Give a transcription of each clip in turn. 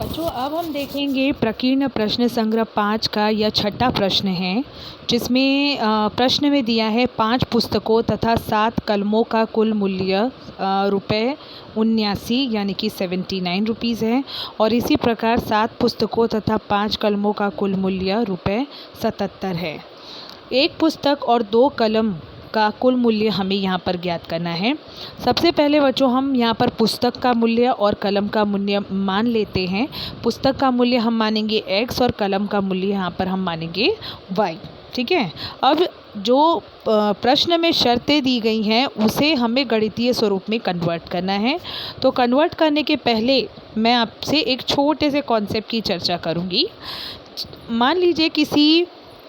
बच्चों अब हम देखेंगे प्रकीर्ण प्रश्न संग्रह 5 का यह छठा प्रश्न है, जिसमें प्रश्न में दिया है 5 पुस्तकों तथा 7 कलमों का कुल मूल्य रुपये 79 यानी कि 79 रुपीज़ है। और इसी प्रकार 7 पुस्तकों तथा 5 कलमों का कुल मूल्य रुपये 77 है। एक पुस्तक और 2 कलम का कुल मूल्य हमें यहाँ पर ज्ञात करना है। सबसे पहले बच्चों हम यहाँ पर पुस्तक का मूल्य और कलम का मूल्य मान लेते हैं। पुस्तक का मूल्य हम मानेंगे x और कलम का मूल्य यहाँ पर हम मानेंगे y। ठीक है। अब जो प्रश्न में शर्तें दी गई हैं उसे हमें गणितीय स्वरूप में कन्वर्ट करना है। तो कन्वर्ट करने के पहले मैं आपसे एक छोटे से कॉन्सेप्ट की चर्चा करूँगी। मान लीजिए किसी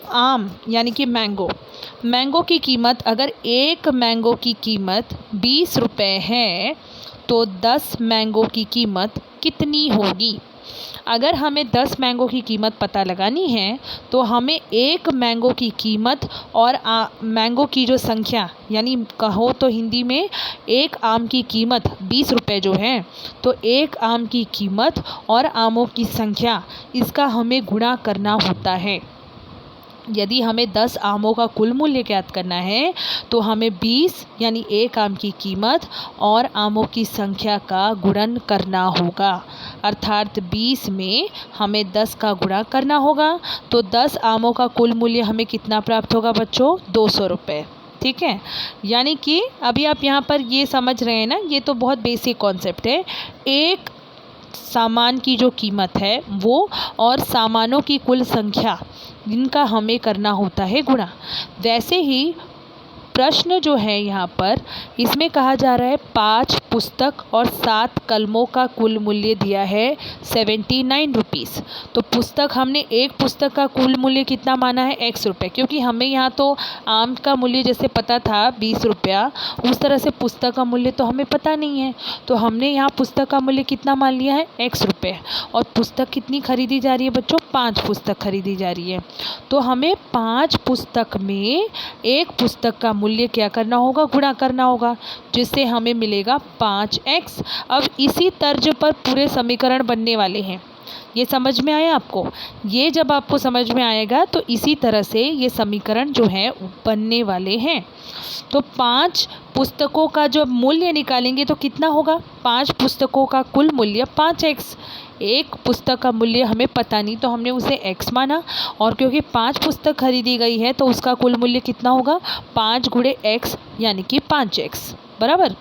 आम यानी कि मैंगो की कीमत, अगर एक मैंगो की कीमत 20 रुपये है तो 10 मैंगो की कीमत कितनी होगी। अगर हमें 10 मैंगो की कीमत पता लगानी है तो हमें एक मैंगो की कीमत और मैंगो की जो संख्या, यानी कहो तो हिंदी में एक आम की कीमत 20 रुपये जो है, तो एक आम की कीमत और आमों की संख्या, इसका हमें गुणा करना होता है। यदि हमें 10 आमों का कुल मूल्य ज्ञात करना है तो हमें 20 यानी एक आम की कीमत और आमों की संख्या का गुणन करना होगा। अर्थात 20 में हमें 10 का गुणा करना होगा तो 10 आमों का कुल मूल्य हमें कितना प्राप्त होगा बच्चों, 200 रुपये। ठीक है। यानी कि अभी आप यहाँ पर ये समझ रहे हैं ना, ये तो बहुत बेसिक कॉन्सेप्ट है। एक सामान की जो कीमत है वो और सामानों की कुल संख्या, इनका हमें करना होता है गुणा। वैसे ही प्रश्न जो है यहाँ पर, इसमें कहा जा रहा है 5 पुस्तक और 7 कलमों का कुल मूल्य दिया है 79 रुपीज़। तो पुस्तक, हमने एक पुस्तक का कुल मूल्य कितना माना है, x रुपये, क्योंकि हमें यहाँ तो आम का मूल्य जैसे पता था 20 रुपया, उस तरह से पुस्तक का मूल्य तो हमें पता नहीं है। तो हमने यहाँ पुस्तक का मूल्य कितना मान लिया है, x रुपये। और पुस्तक कितनी खरीदी जा रही है बच्चों, 5 पुस्तक खरीदी जा रही है। तो हमें 5 पुस्तक में एक पुस्तक का मूल्य क्या करना होगा, गुणा करना होगा, जिससे हमें मिलेगा 5x। अब इसी तर्ज पर पूरे समीकरण बनने वाले हैं। ये समझ में आया आपको? ये जब आपको समझ में आएगा तो इसी तरह से ये समीकरण जो है बनने वाले हैं। तो 5 पुस्तकों का जो मूल्य निकालेंगे तो कितना होगा, 5 पुस्तकों का कुल मूल्य 5x। एक पुस्तक का मूल्य हमें पता नहीं तो हमने उसे x माना, और क्योंकि 5 पुस्तक खरीदी गई है तो उसका कुल मूल्य कितना होगा, 5 गुणे x यानी कि 5x बराबर।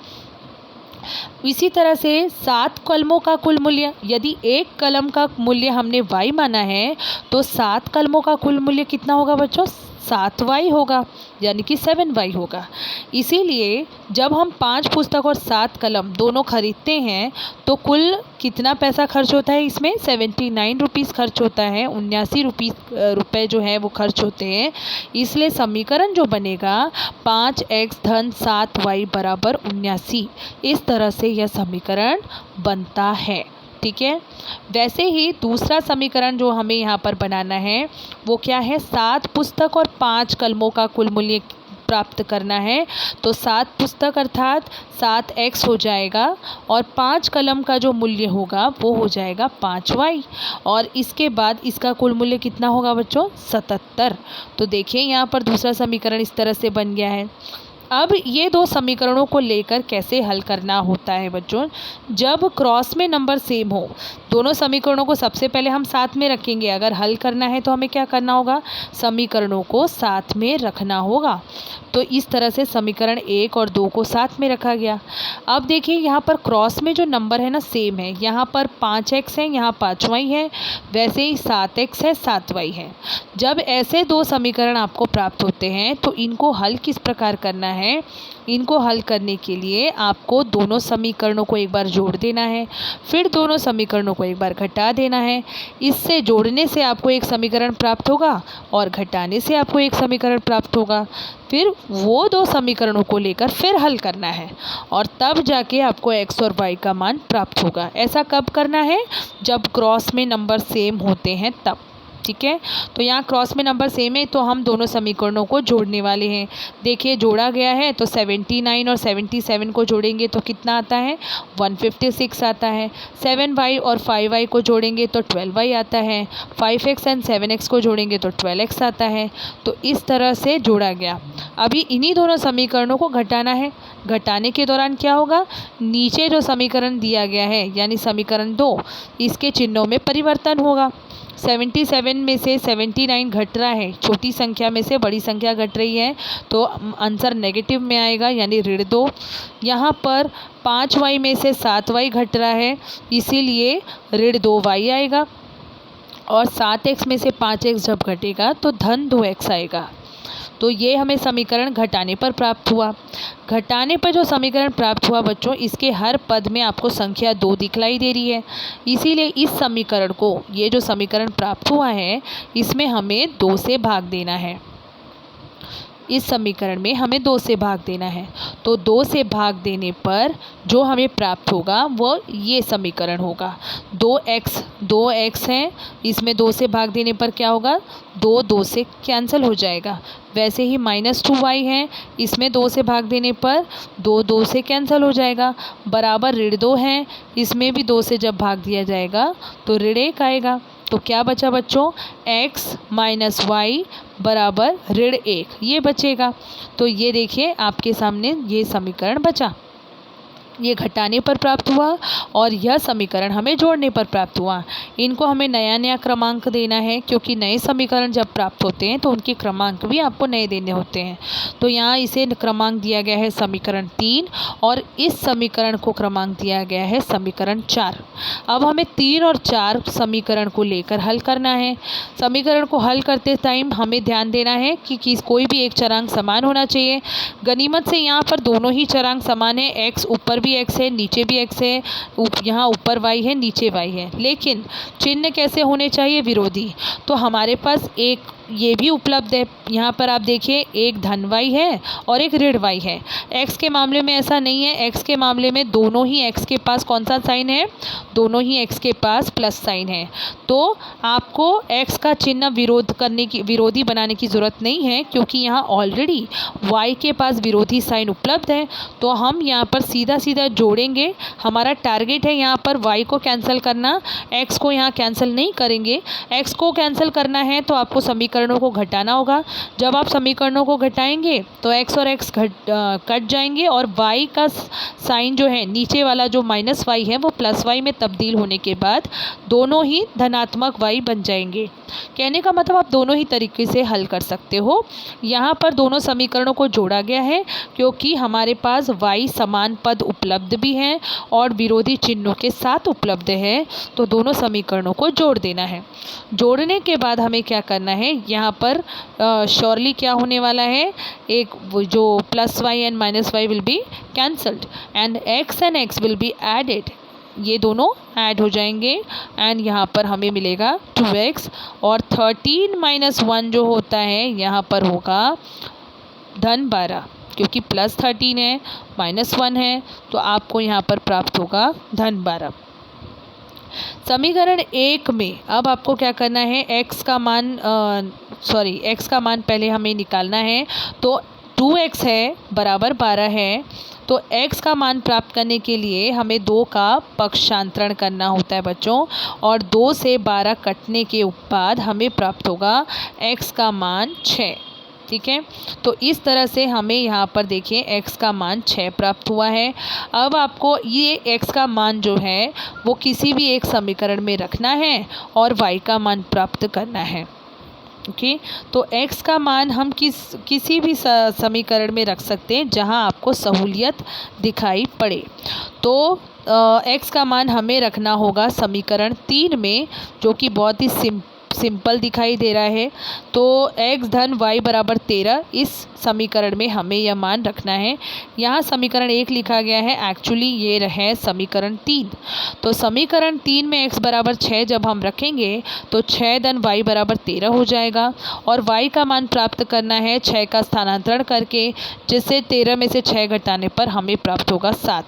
इसी तरह से 7 कलमों का कुल मूल्य, यदि एक कलम का मूल्य हमने y माना है तो 7 कलमों का कुल मूल्य कितना होगा बच्चों, 7y होगा, यानी कि 7y होगा। इसीलिए जब हम 5 पुस्तक और 7 कलम दोनों खरीदते हैं तो कुल कितना पैसा खर्च होता है, इसमें 79 रुपीज़ खर्च होता है, 79 रुपये जो है वो खर्च होते हैं। इसलिए समीकरण जो बनेगा 5x धन 7y बराबर 79, इस तरह से यह समीकरण बनता है। ठीक है। वैसे ही दूसरा समीकरण जो हमें यहाँ पर बनाना है वो क्या है, 7 पुस्तक और 5 कलमों का कुल मूल्य प्राप्त करना है। तो 7 पुस्तक अर्थात 7x हो जाएगा और 5 कलम का जो मूल्य होगा वो हो जाएगा 5y, और इसके बाद इसका कुल मूल्य कितना होगा बच्चों, 77। तो देखिए यहाँ पर दूसरा समीकरण इस तरह से बन गया है। अब ये दो समीकरणों को लेकर कैसे हल करना होता है बच्चों, जब क्रॉस में नंबर सेम हो, दोनों समीकरणों को सबसे पहले हम साथ में रखेंगे। अगर हल करना है तो हमें क्या करना होगा, समीकरणों को साथ में रखना होगा। तो इस तरह से समीकरण 1 और 2 को साथ में रखा गया। अब देखिए यहाँ पर क्रॉस में जो नंबर है ना सेम है, यहाँ पर 5x है, यहाँ 5y है, वैसे ही 7x है, 7y है। जब ऐसे दो समीकरण आपको प्राप्त होते हैं तो इनको हल किस प्रकार करना है, इनको हल करने के लिए आपको दोनों समीकरणों को एक बार जोड़ देना है, फिर दोनों समीकरणों को एक बार घटा देना है। इससे जोड़ने से आपको एक समीकरण प्राप्त होगा और घटाने से आपको एक समीकरण प्राप्त होगा। फिर वो दो समीकरणों को लेकर फिर हल करना है और तब जाके आपको x और y का मान प्राप्त होगा। ऐसा कब करना है, जब क्रॉस में नंबर सेम होते हैं तब। ठीक है। तो यहाँ क्रॉस में नंबर सेम है तो हम दोनों समीकरणों को जोड़ने वाले हैं। देखिए जोड़ा गया है तो 79 और 77 को जोड़ेंगे तो कितना आता है 156 आता है। 7y और 5y को जोड़ेंगे तो 12y आता है। 5x एंड 7x को जोड़ेंगे तो 12x आता है। तो इस तरह से जोड़ा गया। अभी इन्हीं दोनों समीकरणों को घटाना है। घटाने के दौरान क्या होगा, नीचे जो समीकरण दिया गया है यानी समीकरण 2, इसके चिन्हों में परिवर्तन होगा। 77 में से 79 घट रहा है, छोटी संख्या में से बड़ी संख्या घट रही है तो आंसर नेगेटिव में आएगा यानी ऋण 2। यहाँ पर 5y में से 7y घट रहा है इसीलिए ऋण 2y आएगा। और 7x में से 5x जब घटेगा तो धन 2x आएगा। तो ये हमें समीकरण घटाने पर प्राप्त हुआ। घटाने पर जो समीकरण प्राप्त हुआ बच्चों, इसके हर पद में आपको संख्या 2 दिखलाई दे रही है। इसीलिए इस समीकरण को, ये जो समीकरण प्राप्त हुआ है, इसमें हमें 2 से भाग देना है। इस समीकरण में हमें 2 से भाग देना है। तो 2 से भाग देने पर जो हमें प्राप्त होगा वो ये समीकरण होगा। 2x है, इसमें 2 से भाग देने पर क्या होगा, 2 से कैंसिल हो जाएगा। वैसे ही -2y है, इसमें 2 से भाग देने पर 2 से कैंसिल हो जाएगा। बराबर ऋण 2 है, इसमें भी 2 से जब भाग दिया जाएगा तो ऋण 1 आएगा। तो क्या बचा बच्चों, x - y बराबर ऋण 1, ये बचेगा। तो ये देखिए आपके सामने ये समीकरण बचा। ये घटाने पर प्राप्त हुआ और यह समीकरण हमें जोड़ने पर प्राप्त हुआ। इनको हमें नया नया क्रमांक देना है क्योंकि नए समीकरण जब प्राप्त होते हैं तो उनके क्रमांक भी आपको नए देने होते हैं। तो यहाँ इसे क्रमांक दिया गया है समीकरण 3 और इस समीकरण को क्रमांक दिया गया है समीकरण 4। अब हमें 3 और 4 समीकरण को लेकर हल करना है। समीकरण को हल करते टाइम हमें ध्यान देना है कि कोई भी एक चरांक समान होना चाहिए। गनीमत से यहाँ पर दोनों ही चरांक समान है, x ऊपर भी x है नीचे भी x है, यहाँ ऊपर y है नीचे y है, लेकिन चिन्ह कैसे होने चाहिए, विरोधी। तो हमारे पास एक ये भी उपलब्ध है। यहाँ पर आप देखिए एक धन y है और एक ऋण y है। x के मामले में ऐसा नहीं है। x के मामले में दोनों ही x के पास कौन सा साइन है, दोनों ही x के पास प्लस साइन है। तो आपको x का चिन्ह विरोधी बनाने की ज़रूरत नहीं है क्योंकि यहाँ ऑलरेडी y के पास विरोधी साइन उपलब्ध है। तो हम यहाँ पर सीधा सीधा जोड़ेंगे। हमारा टारगेट है यहाँ पर y को कैंसिल करना, x को यहाँ कैंसिल नहीं करेंगे। x को कैंसिल करना है तो आपको समीकरणों को घटाना होगा। जब आप समीकरणों को घटाएंगे तो x और x कट जाएंगे और y का साइन जो है नीचे वाला जो -y है वो +y में तब्दील होने के बाद दोनों ही धनात्मक y बन जाएंगे। कहने का मतलब आप दोनों ही तरीके से हल कर सकते हो। यहाँ पर दोनों समीकरणों को जोड़ा गया है क्योंकि हमारे पास y समान पद उपलब्ध भी हैं और विरोधी चिन्हों के साथ उपलब्ध है। तो दोनों समीकरणों को जोड़ देना है। जोड़ने के बाद हमें क्या करना है, यहाँ पर श्योरली क्या होने वाला है, एक जो +y and -y will be cancelled and x and x will be added. ये दोनों ऐड हो जाएंगे एंड यहाँ पर हमें मिलेगा 2x और 13 - 1 जो होता है यहाँ पर होगा धन 12 क्योंकि +13 है -1 है तो आपको यहाँ पर प्राप्त होगा धन 12। समीकरण 1 में अब आपको क्या करना है, x का मान पहले हमें निकालना है। तो 2x है बराबर 12 है तो x का मान प्राप्त करने के लिए हमें 2 का पक्षांतरण करना होता है बच्चों और 2 से 12 कटने के बाद हमें प्राप्त होगा x का मान 6। ठीक है, तो इस तरह से हमें यहाँ पर देखिए x का मान 6 प्राप्त हुआ है। अब आपको ये x का मान जो है वो किसी भी एक समीकरण में रखना है और y का मान प्राप्त करना है। ओके, तो x का मान हम किसी भी समीकरण में रख सकते हैं जहां आपको सहूलियत दिखाई पड़े। तो x का मान हमें रखना होगा समीकरण 3 में जो कि बहुत ही सिंपल दिखाई दे रहा है। तो x धन y बराबर 13 इस समीकरण में हमें यह मान रखना है। यहाँ समीकरण 1 लिखा गया है, एक्चुअली ये है समीकरण 3। तो समीकरण 3 में x बराबर 6 जब हम रखेंगे तो 6 धन y बराबर 13 हो जाएगा और y का मान प्राप्त करना है 6 का स्थानांतरण करके, जिससे 13 में से 6 घटाने पर हमें प्राप्त होगा 7।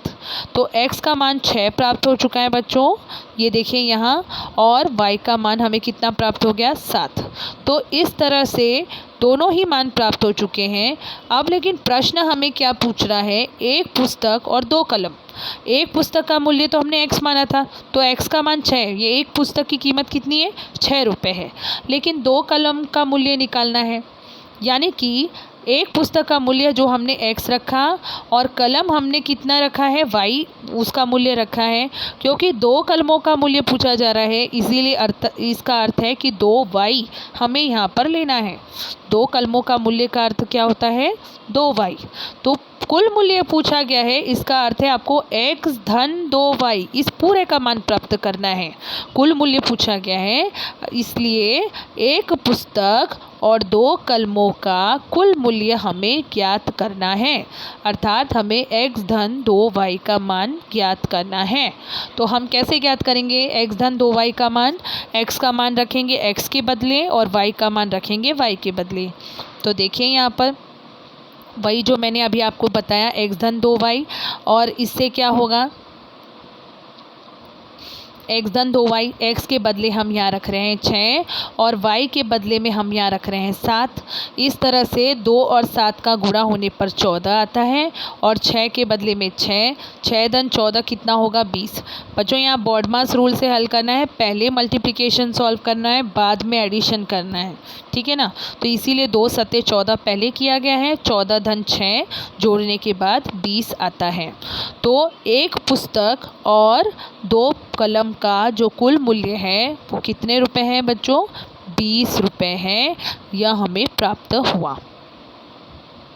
तो x का मान 6 प्राप्त हो चुका है बच्चों, ये देखिए यहाँ, और y का मान हमें कितना प्राप्त प्राप्त हो गया 7। तो इस तरह से दोनों ही मान प्राप्त हो चुके हैं। अब लेकिन प्रश्न हमें क्या पूछ रहा है, एक पुस्तक और 2 कलम। एक पुस्तक का मूल्य तो हमने x माना था, तो x का मान 6 है। ये एक पुस्तक की कीमत कितनी है, 6 रुपये है। लेकिन 2 कलम का मूल्य निकालना है, यानी कि एक पुस्तक का मूल्य जो हमने x रखा और कलम हमने कितना रखा है, y उसका मूल्य रखा है। क्योंकि 2 कलमों का मूल्य पूछा जा रहा है, इसीलिए इसका अर्थ है कि 2y हमें यहाँ पर लेना है। 2 कलमों का मूल्य का अर्थ क्या होता है, 2y। तो कुल मूल्य पूछा गया है, इसका अर्थ है आपको x धन 2y इस पूरे का मान प्राप्त करना है। कुल मूल्य पूछा गया है, इसलिए एक पुस्तक और 2 कलमों का कुल मूल्य हमें ज्ञात करना है। अर्थात हमें x धन 2y का मान ज्ञात करना है। तो हम कैसे ज्ञात करेंगे x धन 2y का मान, x का मान रखेंगे x के बदले और y का मान रखेंगे y के बदले। तो देखिए यहाँ पर वही जो मैंने अभी आपको बताया, x धन 2y, और इससे क्या होगा, x धन 2y, x के बदले हम यहाँ रख रहे हैं 6 और y के बदले में हम यहाँ रख रहे हैं 7। इस तरह से 2 और 7 का गुणा होने पर 14 आता है और 6 के बदले में 6। 6 धन 14 कितना होगा, 20। बच्चों यहाँ बॉड मास रूल से हल करना है, पहले मल्टीप्लिकेशन सॉल्व करना है, बाद में एडिशन करना है, ठीक है ना। तो इसीलिए 2 सत्ते 14 पहले किया गया है, 14 धन 6 जोड़ने के बाद 20 आता है। तो एक पुस्तक और 2 कलम का जो कुल मूल्य है वो कितने रुपए हैं बच्चों, 20 रुपये है। यह हमें प्राप्त हुआ।